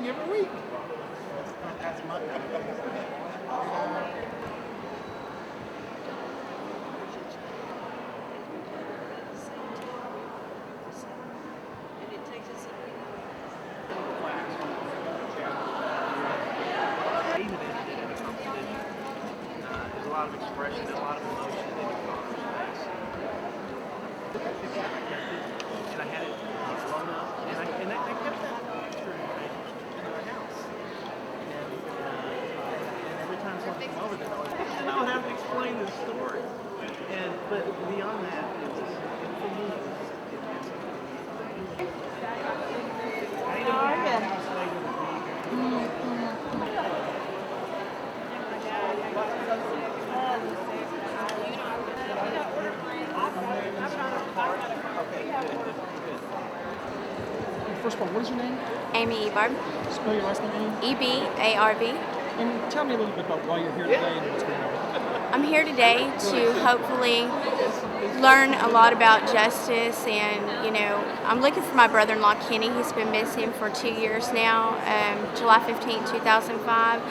watching every week. That's my there's a lot of expression, a lot of emotion in your father's face. And I had it blown up, and I kept that picture in our house. And every time someone came over, then I would have to explain the story. But beyond that, it was for me. First of all, what is your name? Amy Ebarb. Spell your last name, Amy. E-B-A-R-B. And tell me a little bit about why you're here today and what's going on. I'm here today to hopefully learn a lot about justice, and I'm looking for my brother-in-law Kenny. He's been missing for 2 years now. July 15, 2005.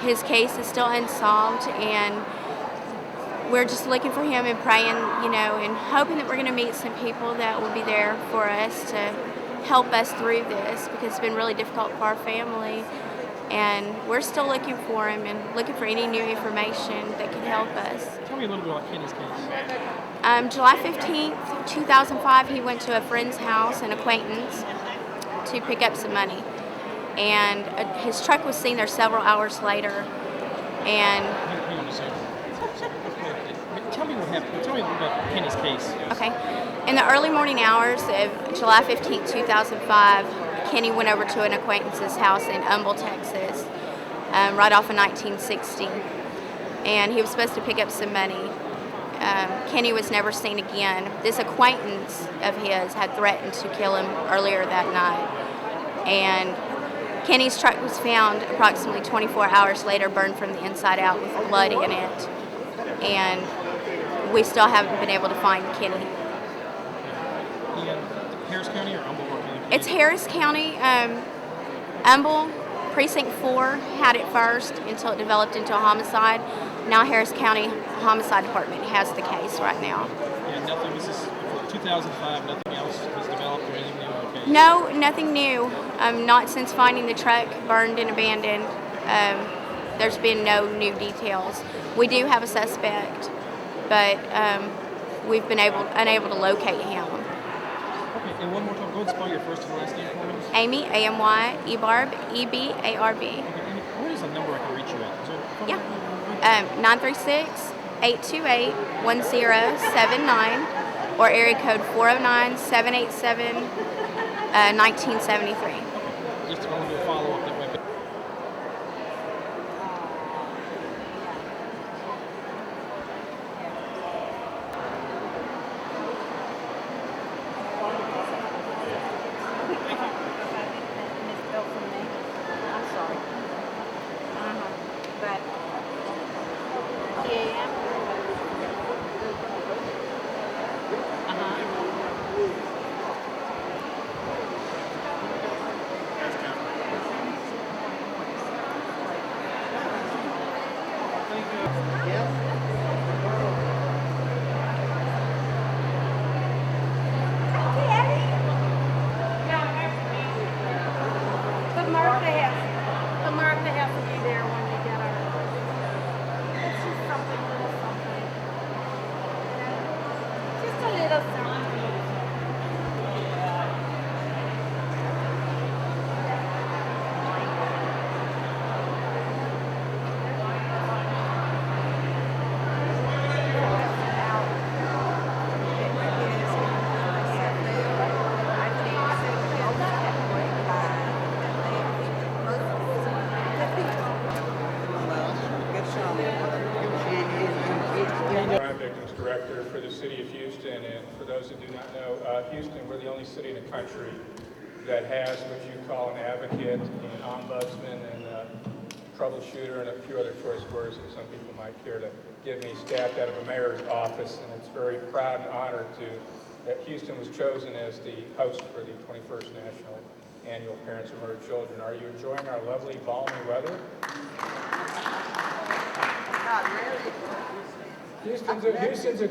His case is still unsolved, and we're just looking for him and praying, and hoping that we're going to meet some people that will be there for us to help us through this, because it's been really difficult for our family. And we're still looking for him and looking for any new information that can help us. Tell me a little bit about Kenny's case. July 15th, 2005, he went to a friend's house, an acquaintance, to pick up some money. And his truck was seen there several hours later. And Hang on a second. Tell me what happened. Tell me about Kenny's case. Okay. In the early morning hours of July 15th, 2005, Kenny went over to an acquaintance's house in Humble, Texas, right off of 1960. And he was supposed to pick up some money. Kenny was never seen again. This acquaintance of his had threatened to kill him earlier that night. And Kenny's truck was found approximately 24 hours later, burned from the inside out with blood in it. And we still haven't been able to find Kenny. Harris County or Humble? It's Harris County. Humble, Precinct 4 had it first until it developed into a homicide. Now Harris County Homicide Department has the case right now. Yeah, nothing. This is 2005. Nothing else has developed or anything new on the case? No, nothing new. Not since finding the truck burned and abandoned. There's been no new details. We do have a suspect, but we've been unable to locate him. Okay, and one more time, go ahead and spell your first and last name for me. Amy, A-M-Y, Ebarb, E-B-A-R-B. Okay, and what is the number I can reach you at? Is there a phone Yeah. number? 936-828-1079 or area code 409-787-1973. Just to go and do a follow-up that way. Martha has to be there when we get our. It's just something, little something. Just a little something. Crime Victims Director for the City of Houston, and for those who do not know, Houston, we're the only city in the country that has what you call an advocate, an ombudsman, and a troubleshooter, and a few other choice words that some people might care to give me, staffed out of a mayor's office, and it's very proud and honored that Houston was chosen as the host for the 21st National annual Parents of Murdered Children. Are you enjoying our lovely balmy weather? Houston's a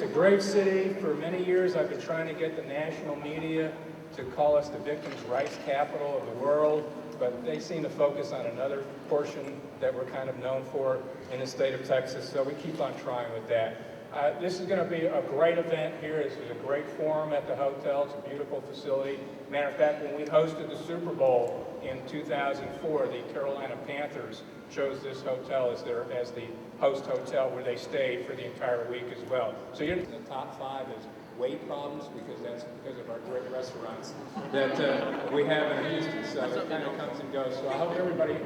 great city. For many years, I've been trying to get the national media to call us the victims' rights capital of the world, but they seem to focus on another portion that we're kind of known for in the state of Texas, so we keep on trying with that. This is going to be a great event here. This is a great forum at the hotel. It's a beautiful facility. Matter of fact, when we hosted the Super Bowl in 2004, the Carolina Panthers chose this hotel as the host hotel where they stayed for the entire week as well. So you're in the top 5 is weight problems, because that's because of our great restaurants that we have in Houston. So it kind of comes and goes. So I hope everybody,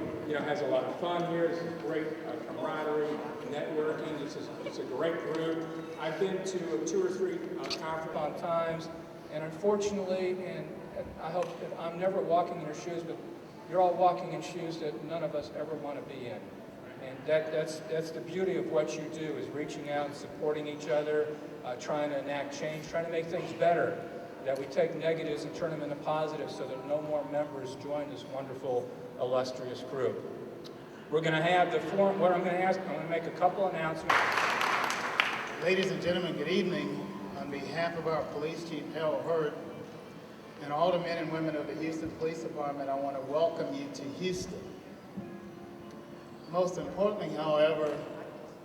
has a lot of fun here. It's great camaraderie, networking. It's a great group. I've been to 2 or 3 conference times, and unfortunately, and I hope that I'm never walking in your shoes, but you're all walking in shoes that none of us ever want to be in. And that's the beauty of what you do, is reaching out and supporting each other, trying to enact change, trying to make things better, that we take negatives and turn them into positives so that no more members join this wonderful, illustrious group. We're going to have the forum. What I'm going to make a couple announcements. Ladies and gentlemen, good evening. On behalf of our Police Chief, Harold Hurt, and all the men and women of the Houston Police Department, I want to welcome you to Houston. Most importantly, however,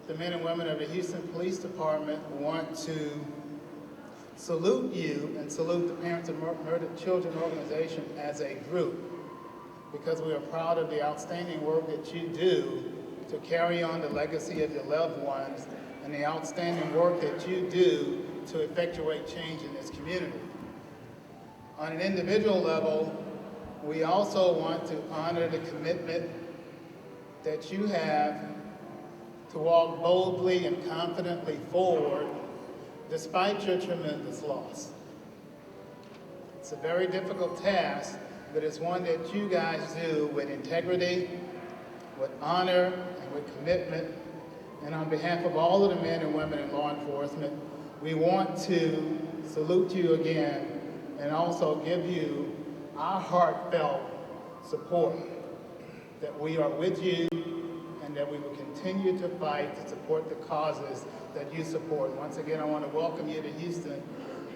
the men and women of the Houston Police Department want to salute you and salute the Parents of Murdered Children organization as a group, because we are proud of the outstanding work that you do to carry on the legacy of your loved ones and the outstanding work that you do to effectuate change in this community. On an individual level, we also want to honor the commitment that you have to walk boldly and confidently forward despite your tremendous loss. It's a very difficult task, but it's one that you guys do with integrity, with honor, and with commitment. And on behalf of all of the men and women in law enforcement, we want to salute you again and also give you our heartfelt support, that we are with you and that we will continue to fight to support the causes that you support. Once again, I want to welcome you to Houston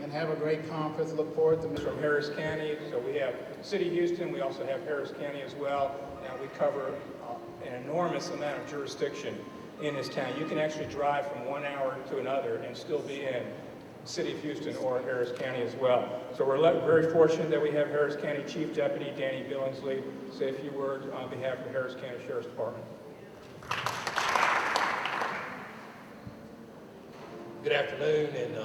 and have a great conference. Look forward to From Harris County, so we have City of Houston, we also have Harris County as well, and we cover an enormous amount of jurisdiction in this town. You can actually drive from one hour to another and still be in City of Houston or Harris County as well. So we're very fortunate that we have Harris County Chief Deputy Danny Billingsley say a few words on behalf of the Harris County Sheriff's Department. Good afternoon, and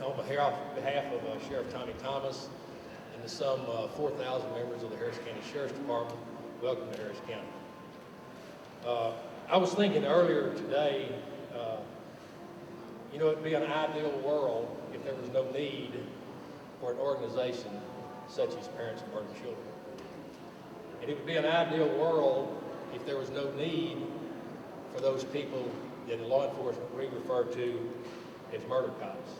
on behalf of Sheriff Tommy Thomas and the some 4,000 members of the Harris County Sheriff's Department, welcome to Harris County. I was thinking earlier today, it'd be an ideal world if there was no need for an organization such as Parents of Murdered Children. And it would be an ideal world if there was no need for those people that in law enforcement we refer to as murder cops.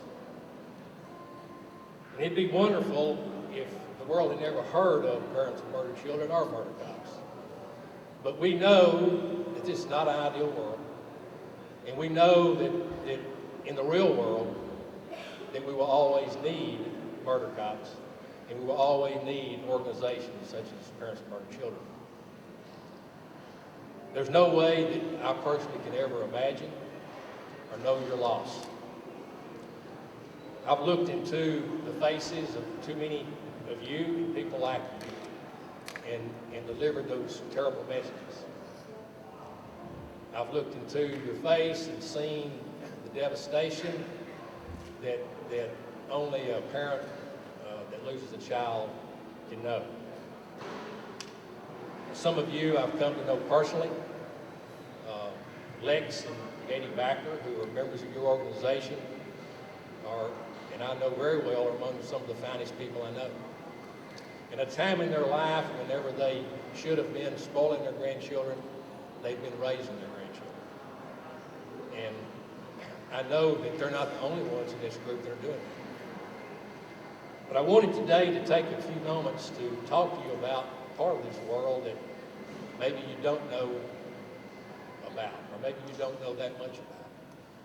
And it'd be wonderful if the world had never heard of Parents of Murdered Children or murder cops. But we know that this is not an ideal world. And we know that in the real world, that we will always need murder cops, and we will always need organizations such as Parents of Murdered Children. There's no way that I personally can ever imagine or know your loss. I've looked into the faces of too many of you and people like you and delivered those terrible messages. I've looked into your face and seen the devastation that only a parent that loses a child can know. Some of you I've come to know personally. Lex and Katie Backer, who are members of your organization, and I know very well, are among some of the finest people I know. In a time in their life, whenever they should have been spoiling their grandchildren, they've been raising their grandchildren. And I know that they're not the only ones in this group that are doing it. But I wanted today to take a few moments to talk to you about part of this world that maybe you don't know about, or maybe you don't know that much about.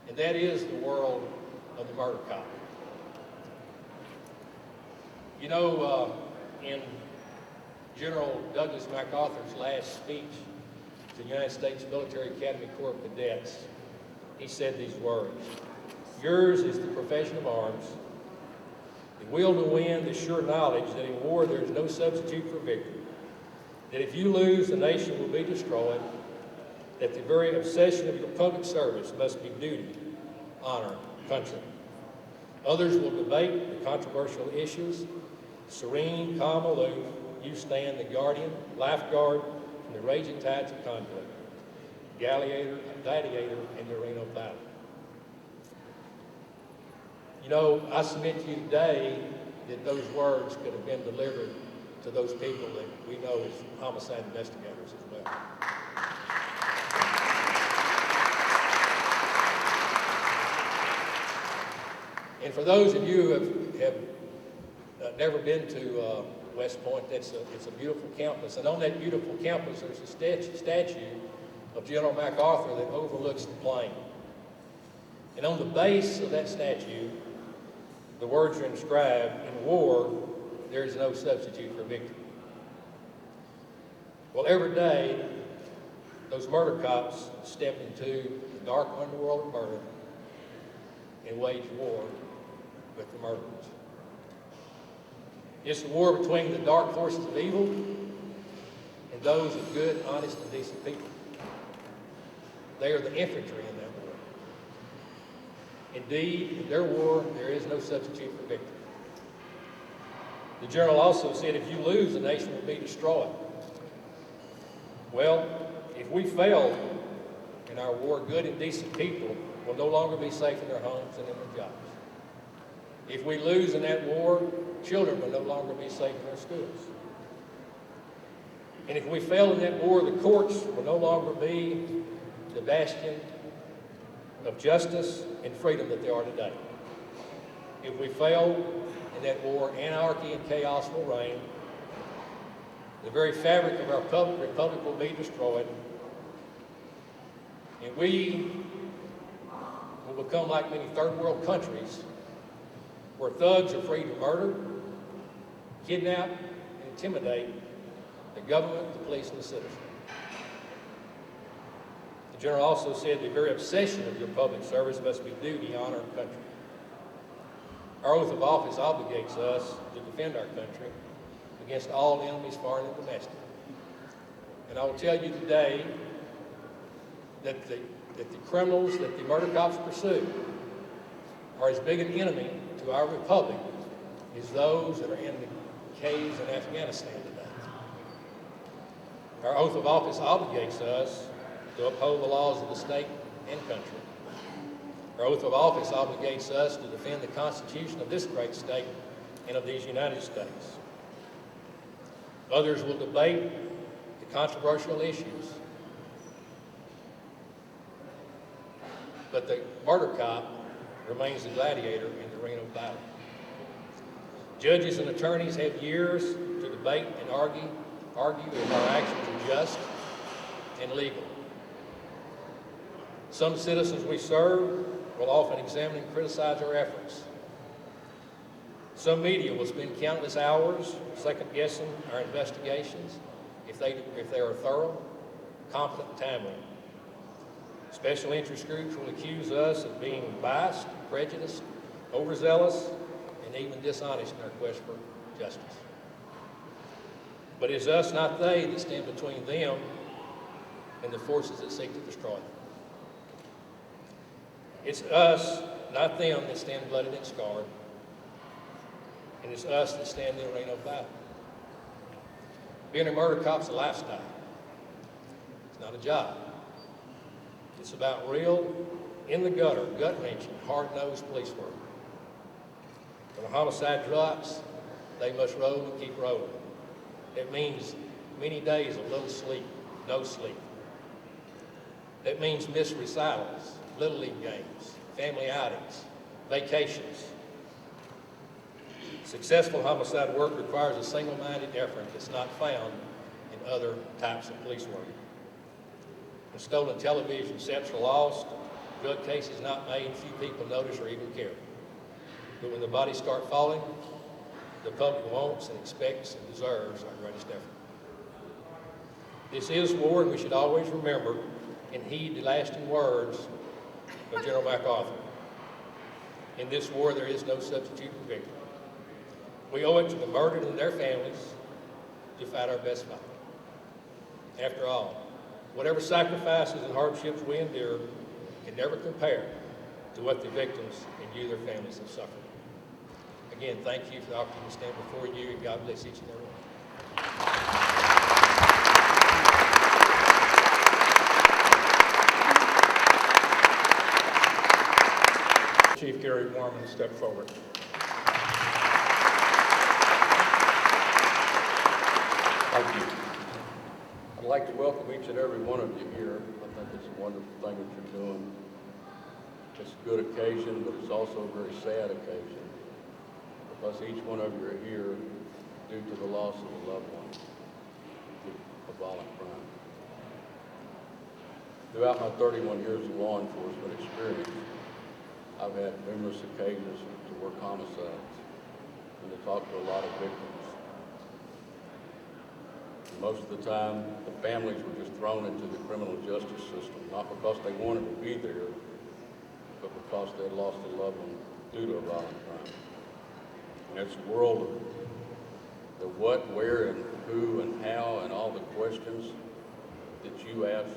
And that is the world of the murder cop. You know, in General Douglas MacArthur's last speech to the United States Military Academy Corps of Cadets, he said these words: "Yours is the profession of arms, the will to win, the sure knowledge that in war there is no substitute for victory, that if you lose, the nation will be destroyed, that the very obsession of your public service must be duty, honor, country. Others will debate the controversial issues. Serene, calm, aloof, you stand the guardian, lifeguard from the raging tides of conflict, gladiator in the arena of battle." You know, I submit to you today that those words could have been delivered to those people that we know as homicide investigators as well. And for those of you who have never been to West Point, it's a beautiful campus. And on that beautiful campus, there's a statue of General MacArthur that overlooks the plain. And on the base of that statue, the words are inscribed, "In war, there is no substitute for victory." Well, every day, those murder cops step into the dark underworld of murder and wage war with the murderers. It's a war between the dark forces of evil and those of good, honest, and decent people. They are the infantry in that war. Indeed, in their war, there is no substitute for victory. The general also said, if you lose, the nation will be destroyed. Well, if we fail in our war, good and decent people will no longer be safe in their homes and in their jobs. If we lose in that war, children will no longer be safe in their schools. And if we fail in that war, the courts will no longer be the bastion of justice and freedom that they are today. If we fail in that war, anarchy and chaos will reign. The very fabric of our republic will be destroyed. And we will become like many third world countries where thugs are free to murder, kidnap, and intimidate the government, the police, and the citizens. The general also said the very obsession of your public service must be duty, honor, and country. Our oath of office obligates us to defend our country against all enemies, foreign and domestic. And I will tell you today that the criminals that the murder cops pursue are as big an enemy to our republic as those that are in the caves in Afghanistan today. Our oath of office obligates us to uphold the laws of the state and country. Our oath of office obligates us to defend the Constitution of this great state and of these United States. Others will debate the controversial issues, but the murder cop remains the gladiator in the arena of battle. Judges and attorneys have years to debate and argue if our actions are just and legal. Some citizens we serve will often examine and criticize our efforts. Some media will spend countless hours second-guessing our investigations if they are thorough, competent, and timely. Special interest groups will accuse us of being biased, prejudiced, overzealous, and even dishonest in our quest for justice. But it's us, not they, that stand between them and the forces that seek to destroy them. It's us, not them, that stand blooded and scarred. And it's us that stand in the arena of battle. Being a murder cop's a lifestyle. It's not a job. It's about real, in-the-gutter, gut-wrenching, hard-nosed police work. When a homicide drops, they must roll and keep rolling. It means many days of little sleep, no sleep. It means missed recitals, Little League games, family outings, vacations. Successful homicide work requires a single-minded effort that's not found in other types of police work. When stolen television sets are lost, drug cases not made, few people notice or even care. But when the bodies start falling, the public wants and expects and deserves our greatest effort. This is war, and we should always remember and heed the lasting words of General MacArthur. In this war, there is no substitute for victory. We owe it to the murdered and their families to fight our best fight. After all, whatever sacrifices and hardships we endure can never compare to what the victims and you, their families, have suffered. Again, thank you for the opportunity to stand before you, and God bless each and every one. Chief Gary Warman, step forward. Thank you. I'd like to welcome each and every one of you here. I think it's a wonderful thing that you're doing. It's a good occasion, but it's also a very sad occasion, because each one of you are here due to the loss of a loved one due to a violent crime. Throughout my 31 years of law enforcement experience, I've had numerous occasions to work homicides and to talk to a lot of victims. And most of the time, the families were just thrown into the criminal justice system, not because they wanted to be there, but because they had lost a loved one due to a violent crime. And it's a world of the what, where, and who, and how, and all the questions that you ask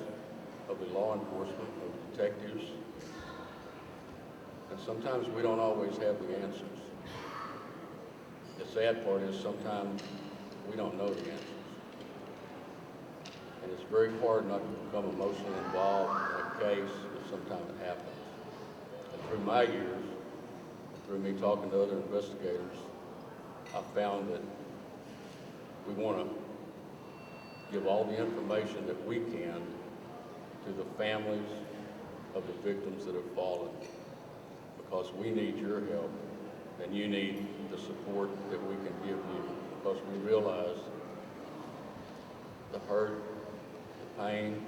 of the law enforcement, of detectives. And sometimes we don't always have the answers. The sad part is sometimes we don't know the answers. And it's very hard not to become emotionally involved in a case if sometimes it happens. And through my years, through me talking to other investigators, I found that we want to give all the information that we can to the families of the victims that have fallen, because we need your help and you need the support that we can give you, because we realize the hurt, the pain,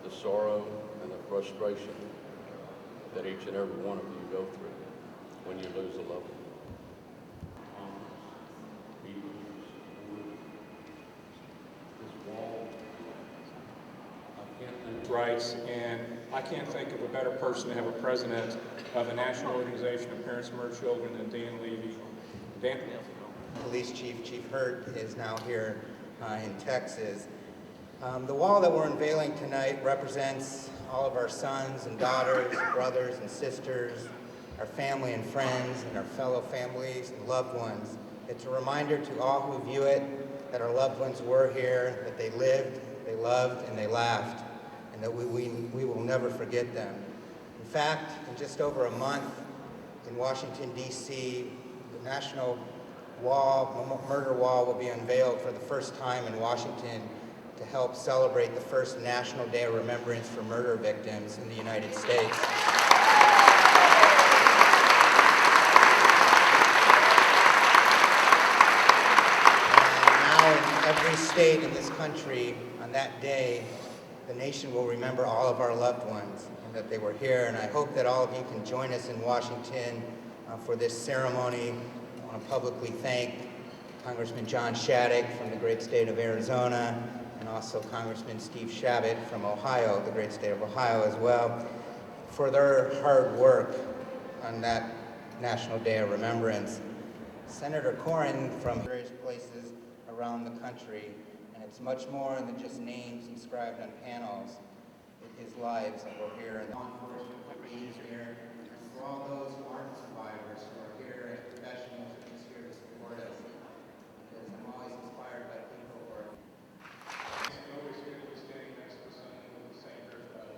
the sorrow, and the frustration that each and every one of you go through when you lose a loved one. Rights, and I can't think of a better person to have a president of the National Organization of Parents of Murdered Children than Dan Levy. Dan? Police Chief Hurt is now here in Texas. The wall that we're unveiling tonight represents all of our sons and daughters, brothers and sisters, our family and friends, and our fellow families and loved ones. It's a reminder to all who view it that our loved ones were here, that they lived, they loved, and they laughed, and that we will never forget them. In fact, in just over a month in Washington, D.C., the National Murder Wall will be unveiled for the first time in Washington to help celebrate the first National Day of Remembrance for murder victims in the United States. And now in every state in this country, on that day, the nation will remember all of our loved ones and that they were here. And I hope that all of you can join us in Washington for this ceremony. I want to publicly thank Congressman John Shattuck from the great state of Arizona, and also Congressman Steve Shabbat from Ohio, the great state of Ohio as well, for their hard work on that National Day of Remembrance. Senator Corrin from various places around the country, and it's much more than just names inscribed on panels. His lives that were here, and law enforcement for being here, and for all those who aren't survivors who are here as professionals who are just here to support us. Because I'm always inspired by people who are It's always good to be standing next to someone with the same hairstyle.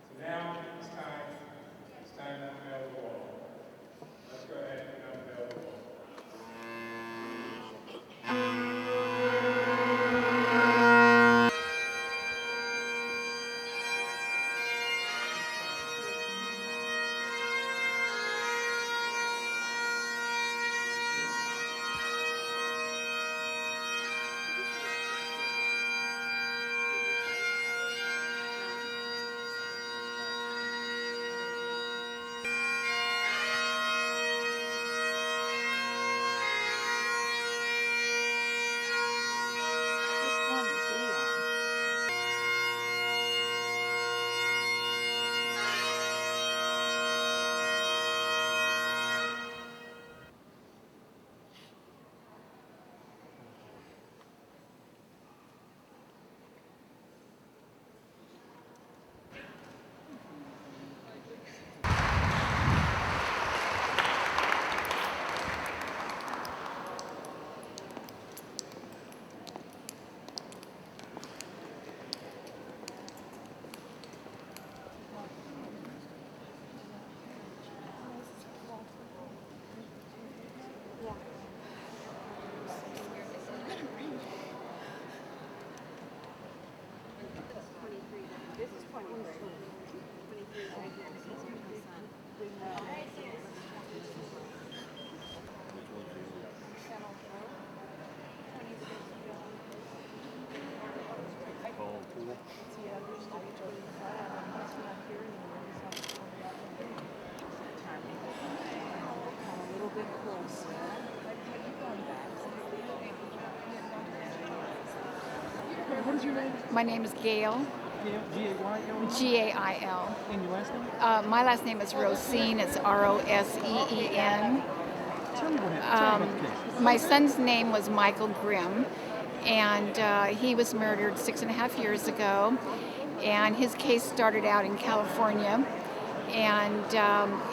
So now it's time to unveil the wall. Let's go ahead and unveil the wall. What is your name? My name is Gail, G-A-Y-L? G-A-I-L. And your last name? My last name is Roseen. It's R-O-S-E-E-N. Tell me what happened. Tell me about the case. My son's name was Michael Grimm, and he was murdered 6.5 years ago. And his case started out in California, and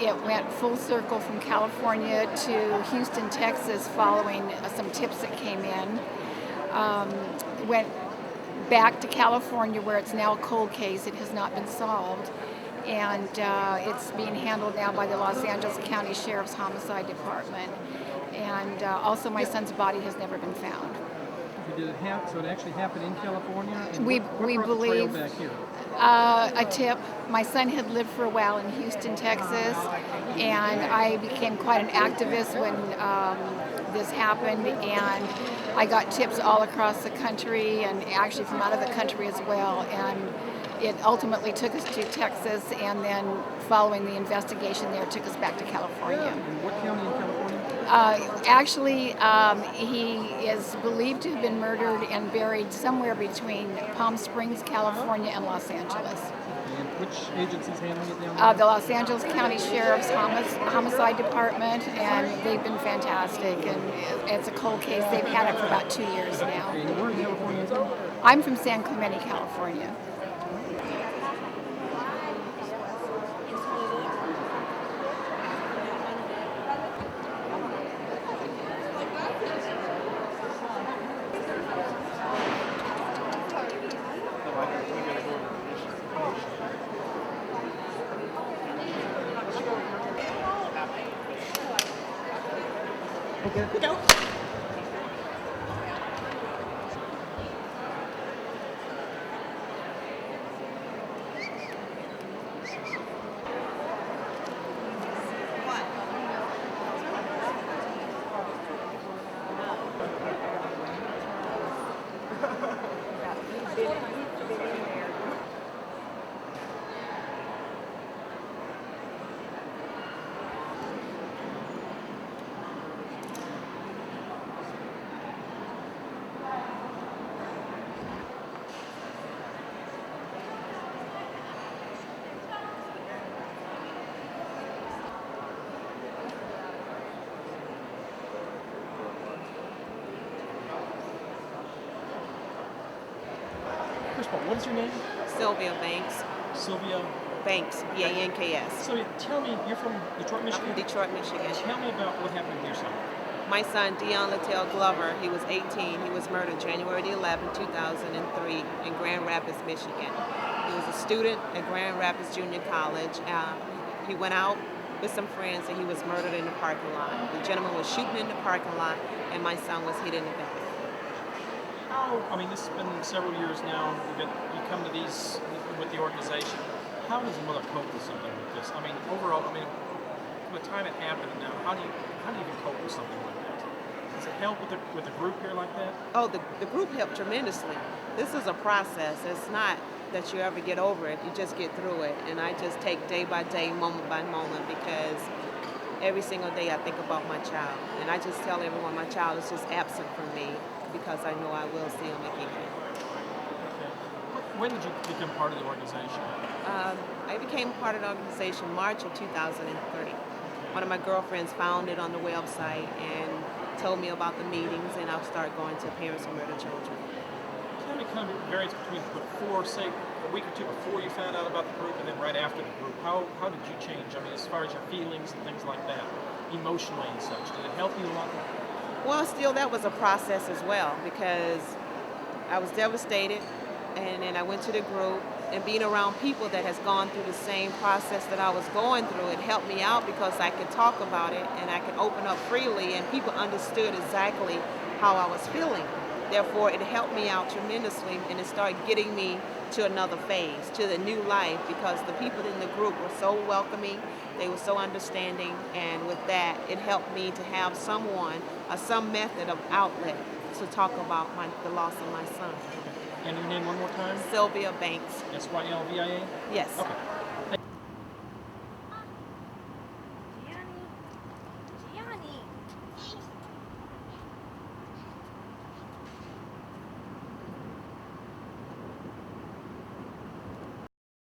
it went full circle from California to Houston, Texas, following some tips that came in. Went back to California, where it's now a cold case. It has not been solved, and it's being handled now by the Los Angeles County Sheriff's Homicide Department. And also, my son's body has never been found. Did it happen? So it actually happened in California? And We what brought the trail believe back here? a tip. My son had lived for a while in Houston, Texas, and I became quite an activist when this happened, and I got tips all across the country and actually from out of the country as well. And it ultimately took us to Texas, and then following the investigation there, took us back to California. In what county in California? He is believed to have been murdered and buried somewhere between Palm Springs, California, and Los Angeles. And which agency's handling it down there? The Los Angeles County Sheriff's Homicide Department, and they've been fantastic. And it's a cold case. They've had it for about 2 years now. And where in California is it? I'm from San Clemente, California. Okay. Go. First of all, what is your name? Sylvia Banks. Sylvia Banks, B-A-N-K-S. Sylvia, tell me, you're from Detroit, I'm Michigan? from Detroit, Michigan. Tell me about what happened to your son. My son, Dion Littell Glover, he was 18. He was murdered January the 11th, 2003 in Grand Rapids, Michigan. He was a student at Grand Rapids Junior College. He went out with some friends and he was murdered in the parking lot. The gentleman was shooting in the parking lot and my son was hit in the back. I mean, this has been several years now. You come to these with the organization. How does a mother cope with something like this? I mean, overall, from the time it happened now, how do you even cope with something like that? Does it help with a group here like that? Oh, the group helped tremendously. This is a process. It's not that you ever get over it. You just get through it. And I just take day by day, moment by moment, because every single day I think about my child. And I just tell everyone my child is just absent from me because I know I will see him again. Okay. When did you become part of the organization? I became part of the organization March of 2003. One of my girlfriends found it on the website and told me about the meetings, and I'll start going to parents of murdered children. Tell me kind of variance between say a week or two before you found out about the group and then right after the group. How did you change? I mean, as far as your feelings and things like that, emotionally and such, did it help you a lot? Well, still, that was a process as well because I was devastated, and then I went to the group, and being around people that has gone through the same process that I was going through, it helped me out because I could talk about it and I could open up freely, and people understood exactly how I was feeling. Therefore, it helped me out tremendously, and it started getting me to another phase, to the new life, because the people in the group were so welcoming, they were so understanding, and with that, it helped me to have someone or some method of outlet to talk about the loss of my son. And your name one more time? Sylvia Banks. Sylvia? Yes. Okay.